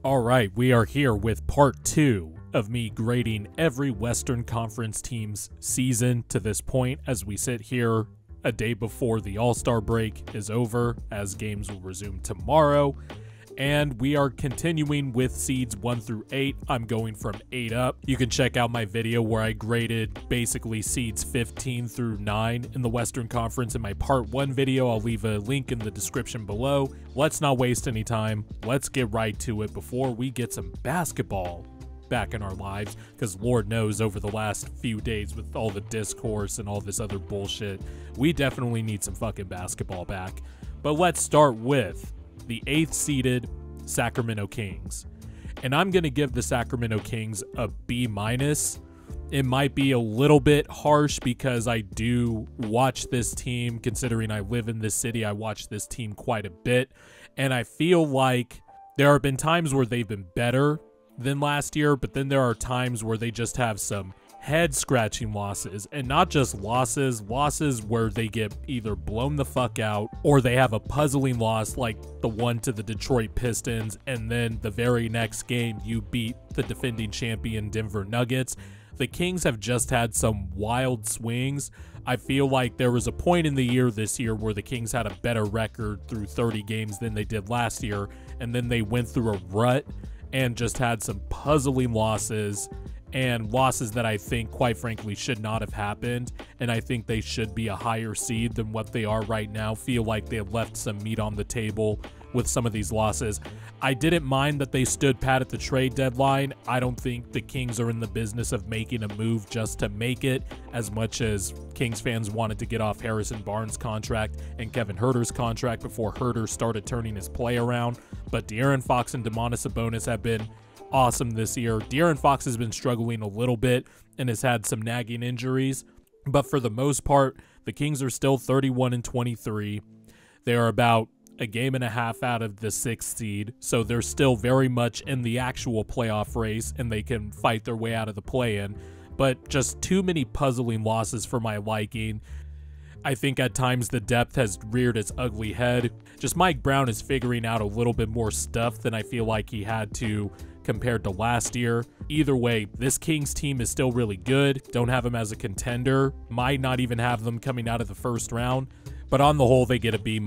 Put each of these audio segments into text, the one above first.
All right, we are here with part 2 of me grading every Western Conference team's season to this point as we sit here a day before the All-Star break is over, as games will resume tomorrow. And we are continuing with seeds 1 through 8. I'm going from 8 up. You can check out my video where I graded basically seeds 15 through 9 in the Western Conference in my part 1 video. I'll leave a link in the description below. Let's not waste any time. Let's get right to it before we get some basketball back in our lives, because Lord knows over the last few days with all the discourse and all this other bullshit, we definitely need some fucking basketball back. But let's start with the 8th seeded Sacramento Kings. And I'm going to give the Sacramento Kings a B-. It might be a little bit harsh because I do watch this team. Considering I live in this city, I watch this team quite a bit. And I feel like there have been times where they've been better than last year, but then there are times where they just have some head-scratching losses, and not just losses where they get either blown the fuck out or they have a puzzling loss like the one to the Detroit Pistons, and then the very next game you beat the defending champion Denver Nuggets. The Kings have just had some wild swings. I feel like there was a point in the year this year where the Kings had a better record through 30 games than they did last year, and then they went through a rut and just had some puzzling losses, and losses that I think, quite frankly, should not have happened, and I think they should be a higher seed than what they are right now. Feel like they have left some meat on the table with some of these losses. I didn't mind that they stood pat at the trade deadline. I don't think the Kings are in the business of making a move just to make it, as much as Kings fans wanted to get off Harrison Barnes' contract and Kevin Huerter's contract before Huerter started turning his play around. But De'Aaron Fox and Domantas Sabonis have been awesome this year. De'Aaron Fox has been struggling a little bit and has had some nagging injuries, but for the most part, the Kings are still 31-23. They are about a game and a half out of the 6th seed, so they're still very much in the actual playoff race, and they can fight their way out of the play-in, but just too many puzzling losses for my liking. I think at times the depth has reared its ugly head. Just Mike Brown is figuring out a little bit more stuff than I feel like he had to compared to last year. Either way, this Kings team is still really good. Don't have them as a contender. Might not even have them coming out of the first round. But on the whole, they get a B-.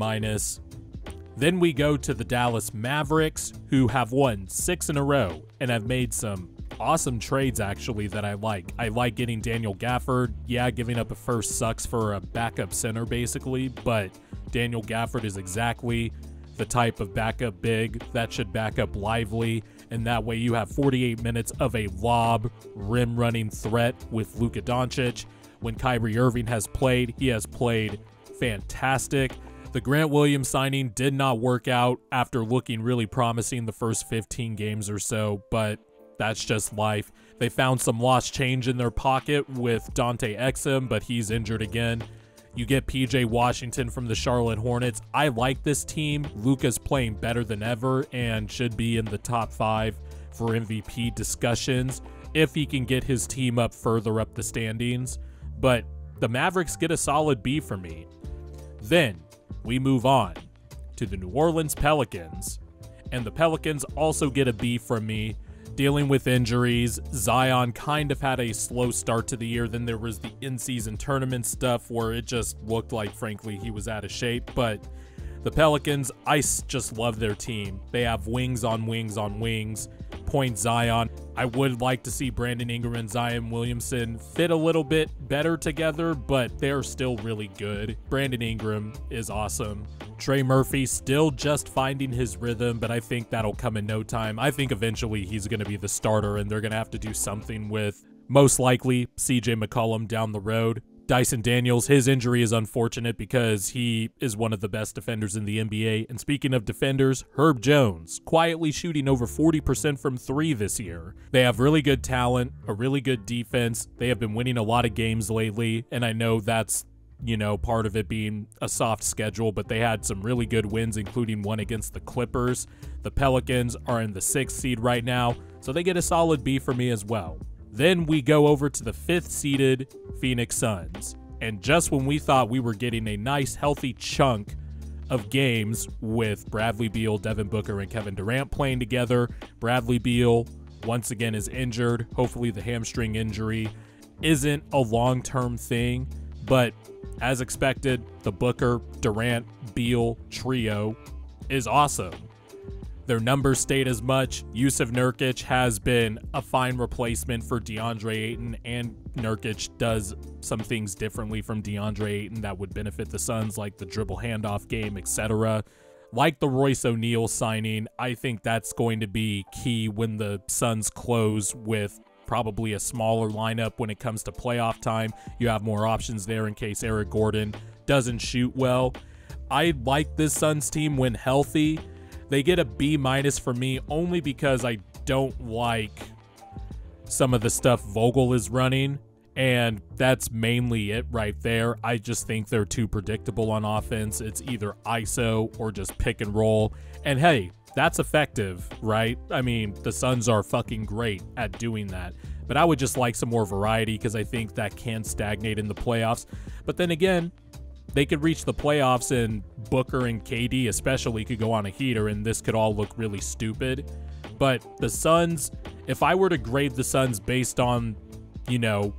Then we go to the Dallas Mavericks, who have won 6 in a row and have made some awesome trades, actually, that I like. I like getting Daniel Gafford. Yeah, giving up a first sucks for a backup center, basically, but Daniel Gafford is exactly the type of backup big that should back up Lively, and that way you have 48 minutes of a lob, rim-running threat with Luka Doncic. When Kyrie Irving has played, he has played fantastic. The Grant Williams signing did not work out after looking really promising the first 15 games or so, but that's just life. They found some lost change in their pocket with Dante Exum, but he's injured again. You get PJ Washington from the Charlotte Hornets. I like this team. Luka's playing better than ever and should be in the top 5 for MVP discussions if he can get his team up further up the standings. But the Mavericks get a solid B for me. Then we move on to the New Orleans Pelicans. And the Pelicans also get a B from me. Dealing with injuries, Zion kind of had a slow start to the year. Then there was the in-season tournament stuff where it just looked like, frankly, he was out of shape. But the Pelicans, I just love their team. They have wings on wings on wings. Point Zion. I would like to see Brandon Ingram and Zion Williamson fit a little bit better together, but they're still really good. Brandon Ingram is awesome. Trey Murphy still just finding his rhythm, but I think that'll come in no time. I think eventually he's going to be the starter, and they're going to have to do something with, most likely, CJ McCollum down the road. Dyson Daniels, his injury is unfortunate because he is one of the best defenders in the NBA. And speaking of defenders, Herb Jones, quietly shooting over 40% from 3 this year. They have really good talent, a really good defense. They have been winning a lot of games lately, and I know that's, you know, part of it being a soft schedule, but they had some really good wins, including one against the Clippers. The Pelicans are in the 6th seed right now, so they get a solid B for me as well. Then we go over to the 5th seeded Phoenix Suns. And just when we thought we were getting a nice healthy chunk of games with Bradley Beal, Devin Booker, and Kevin Durant playing together. Bradley Beal, once again, is injured. Hopefully the hamstring injury isn't a long-term thing, but as expected, the Booker, Durant, Beal trio is awesome. Their numbers stayed as much. Jusuf Nurkic has been a fine replacement for DeAndre Ayton, and Nurkic does some things differently from DeAndre Ayton that would benefit the Suns, like the dribble handoff game, etc. Like the Royce O'Neal signing, I think that's going to be key when the Suns close with probably a smaller lineup when it comes to playoff time. You have more options there in case Eric Gordon doesn't shoot well. I like this Suns team when healthy. They get a B- for me only because I don't like some of the stuff Vogel is running, and that's mainly it right there. I just think they're too predictable on offense. It's either ISO or just pick and roll, and hey, that's effective, right? I mean, the Suns are fucking great at doing that, but I would just like some more variety because I think that can stagnate in the playoffs. But then again, they could reach the playoffs and Booker and KD especially could go on a heater, and this could all look really stupid. But the Suns, if I were to grade the Suns based on, you know,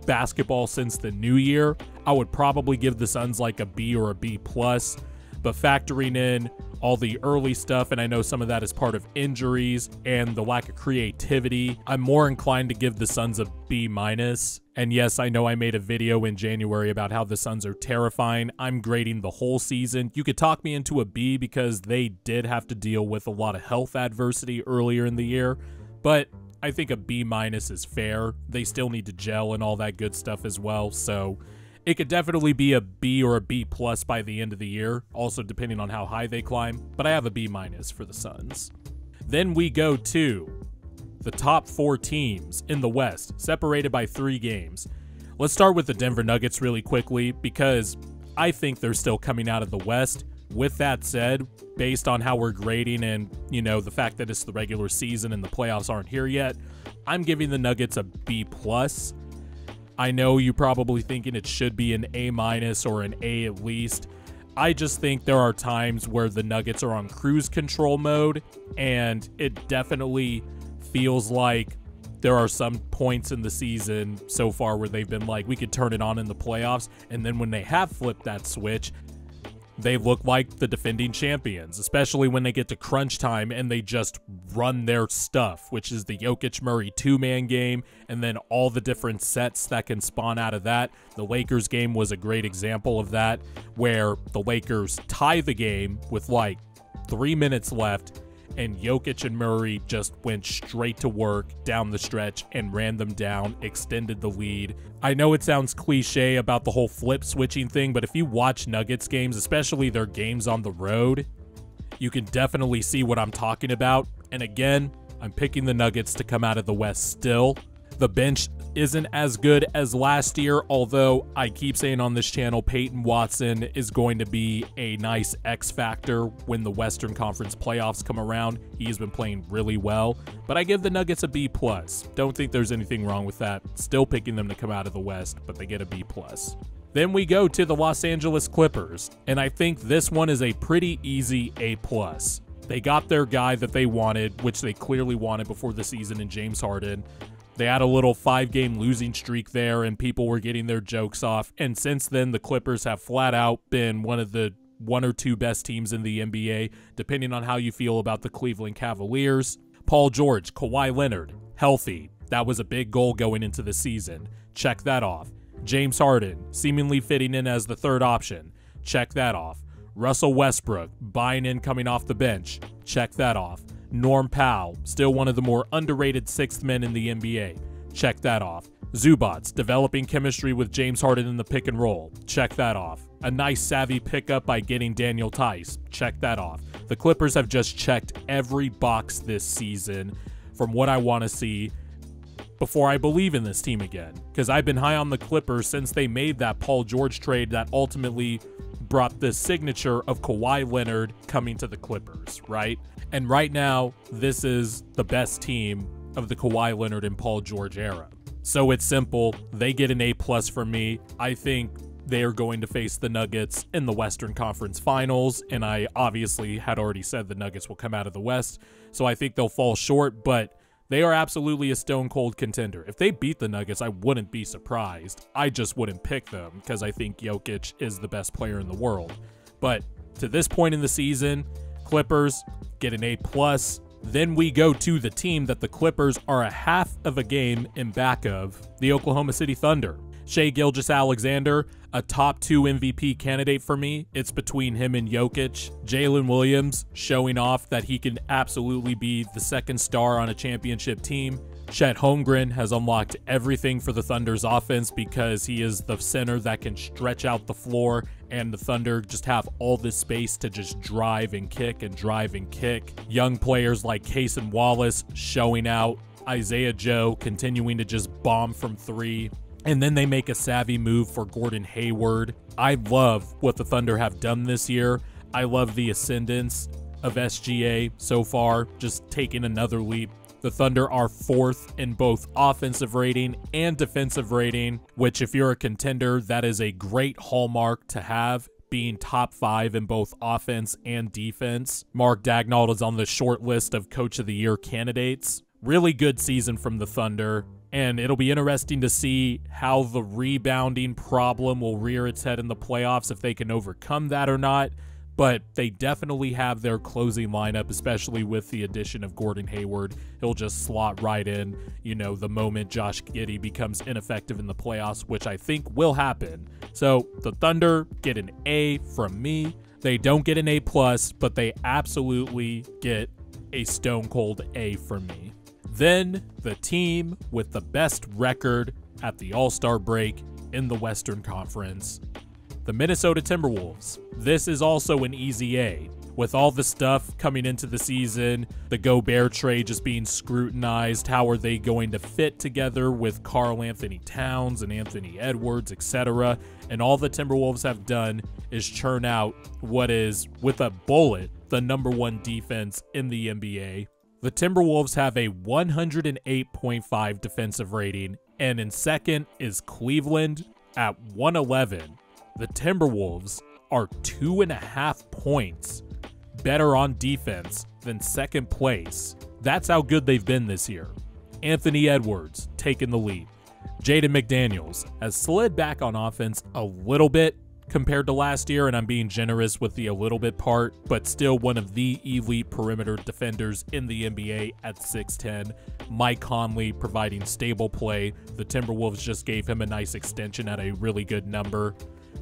basketball since the new year, I would probably give the Suns like a B or a B+. But factoring in all the early stuff, and I know some of that is part of injuries and the lack of creativity, I'm more inclined to give the Suns a B-. And yes, I know I made a video in January about how the Suns are terrifying. I'm grading the whole season. You could talk me into a B because they did have to deal with a lot of health adversity earlier in the year, but I think a B- is fair. They still need to gel and all that good stuff as well, so it could definitely be a B or a B+ by the end of the year, also depending on how high they climb, but I have a B- for the Suns. Then we go to the top 4 teams in the West, separated by 3 games. Let's start with the Denver Nuggets really quickly because I think they're still coming out of the West. With that said, based on how we're grading and, you know, the fact that it's the regular season and the playoffs aren't here yet, I'm giving the Nuggets a B+. I know you're probably thinking it should be an A- or an A at least. I just think there are times where the Nuggets are on cruise control mode, and it definitely feels like there are some points in the season so far where they've been like, we could turn it on in the playoffs, and then when they have flipped that switch, they look like the defending champions, especially when they get to crunch time and they just run their stuff, which is the Jokic-Murray 2-man game, and then all the different sets that can spawn out of that. The Lakers game was a great example of that, where the Lakers tie the game with like 3 minutes left, and Jokic and Murray just went straight to work down the stretch and ran them down, extended the lead. I know it sounds cliche about the whole flip switching thing, but if you watch Nuggets games, especially their games on the road, you can definitely see what I'm talking about. And again, I'm picking the Nuggets to come out of the West still. The bench isn't as good as last year, although I keep saying on this channel, Peyton Watson is going to be a nice X factor when the Western Conference playoffs come around. He's been playing really well, but I give the Nuggets a B+. Don't think there's anything wrong with that. Still picking them to come out of the West, but they get a B+. Then we go to the Los Angeles Clippers, and I think this one is a pretty easy A+. They got their guy that they wanted, which they clearly wanted before the season in James Harden. They had a little 5-game losing streak there, and people were getting their jokes off. And since then, the Clippers have flat out been one of the 1 or 2 best teams in the NBA, depending on how you feel about the Cleveland Cavaliers. Paul George, Kawhi Leonard, healthy. That was a big goal going into the season. Check that off. James Harden, seemingly fitting in as the 3rd option. Check that off. Russell Westbrook, buying in coming off the bench. Check that off. Norm Powell, still one of the more underrated 6th men in the NBA. Check that off. Zubats, developing chemistry with James Harden in the pick and roll. Check that off. A nice savvy pickup by getting Daniel Tice. Check that off. The Clippers have just checked every box this season from what I want to see before I believe in this team again. Because I've been high on the Clippers since they made that Paul George trade that ultimately brought the signature of Kawhi Leonard coming to the Clippers, right? And right now, this is the best team of the Kawhi Leonard and Paul George era. So it's simple. They get an A+ from me. I think they are going to face the Nuggets in the Western Conference Finals, and I obviously had already said the Nuggets will come out of the West, so I think they'll fall short, but they are absolutely a stone-cold contender. If they beat the Nuggets, I wouldn't be surprised. I just wouldn't pick them because I think Jokic is the best player in the world. But to this point in the season, Clippers get an A+. Then we go to the team that the Clippers are a half of a game in back of, the Oklahoma City Thunder. Shai Gilgeous-Alexander, a top 2 MVP candidate for me. It's between him and Jokic. Jalen Williams showing off that he can absolutely be the second star on a championship team. Chet Holmgren has unlocked everything for the Thunder's offense because he is the center that can stretch out the floor, and the Thunder just have all this space to just drive and kick and drive and kick. Young players like Cason Wallace showing out. Isaiah Joe continuing to just bomb from 3. And then they make a savvy move for Gordon Hayward. I love what the Thunder have done this year. I love the ascendance of SGA so far, just taking another leap. The Thunder are 4th in both offensive rating and defensive rating, which if you're a contender, that is a great hallmark to have, being top 5 in both offense and defense. Mark Daigneault is on the short list of Coach of the Year candidates. Really good season from the Thunder. And it'll be interesting to see how the rebounding problem will rear its head in the playoffs, if they can overcome that or not. But they definitely have their closing lineup, especially with the addition of Gordon Hayward. He'll just slot right in, you know, the moment Josh Giddey becomes ineffective in the playoffs, which I think will happen. So the Thunder get an A from me. They don't get an A+, but they absolutely get a stone cold A from me. Then, the team with the best record at the All-Star break in the Western Conference, the Minnesota Timberwolves. This is also an easy A. With all the stuff coming into the season, the Gobert trade just being scrutinized, how are they going to fit together with Karl-Anthony Towns and Anthony Edwards, etc. And all the Timberwolves have done is churn out what is, with a bullet, the #1 defense in the NBA. The Timberwolves have a 108.5 defensive rating, and in second is Cleveland at 111. The Timberwolves are 2.5 points better on defense than second place. That's how good they've been this year. Anthony Edwards taking the lead. Jaden McDaniels has slid back on offense a little bit compared to last year, and I'm being generous with the a little bit part, but still one of the elite perimeter defenders in the NBA at 6'10". Mike Conley providing stable play. The Timberwolves just gave him a nice extension at a really good number.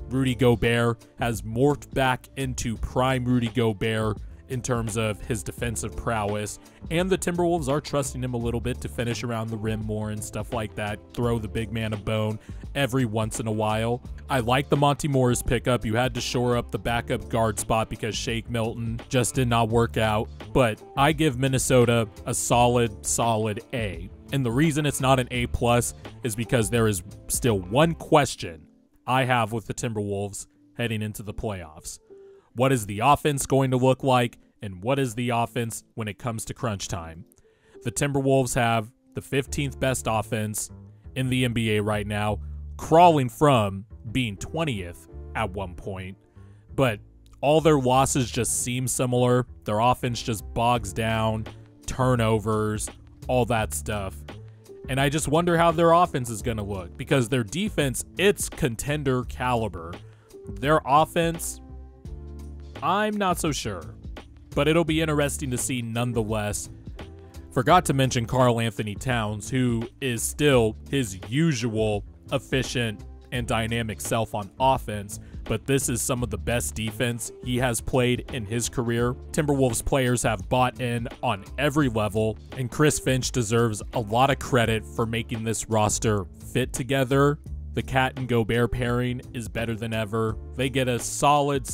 Rudy Gobert has morphed back into prime Rudy Gobert in terms of his defensive prowess, and the Timberwolves are trusting him a little bit to finish around the rim more and stuff like that, throw the big man a bone every once in a while. I like the Monty Morris pickup. You had to shore up the backup guard spot because Shake Milton just did not work out, but I give Minnesota a solid A. And the reason it's not an A+ is because there is still one question I have with the Timberwolves heading into the playoffs. What is the offense going to look like, and what is the offense when it comes to crunch time? The Timberwolves have the 15th best offense in the NBA right now, crawling from being 20th at one point, but all their losses just seem similar. Their offense just bogs down, turnovers, all that stuff. And I just wonder how their offense is going to look, because their defense, it's contender caliber. Their offense, I'm not so sure, but it'll be interesting to see nonetheless. Forgot to mention Karl-Anthony Towns, who is still his usual efficient and dynamic self on offense, but this is some of the best defense he has played in his career. Timberwolves players have bought in on every level, and Chris Finch deserves a lot of credit for making this roster fit together. The Cat and Gobert pairing is better than ever. They get a solid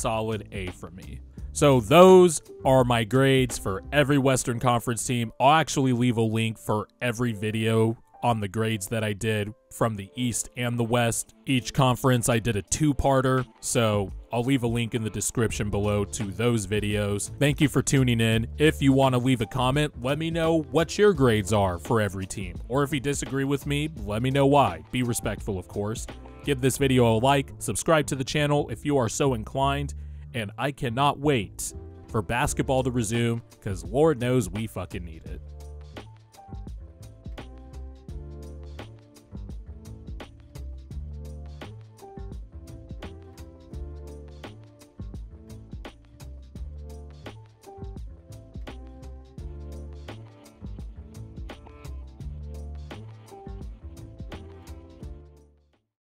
A from me. So those are my grades for every Western Conference team. I'll actually leave a link for every video on the grades that I did from the East and the West. Each conference I did a 2-parter, so I'll leave a link in the description below to those videos. Thank you for tuning in. If you want to leave a comment, let me know what your grades are for every team. Or if you disagree with me, let me know why. Be respectful, of course. Give this video a like, subscribe to the channel if you are so inclined, and I cannot wait for basketball to resume, because Lord knows we fucking need it.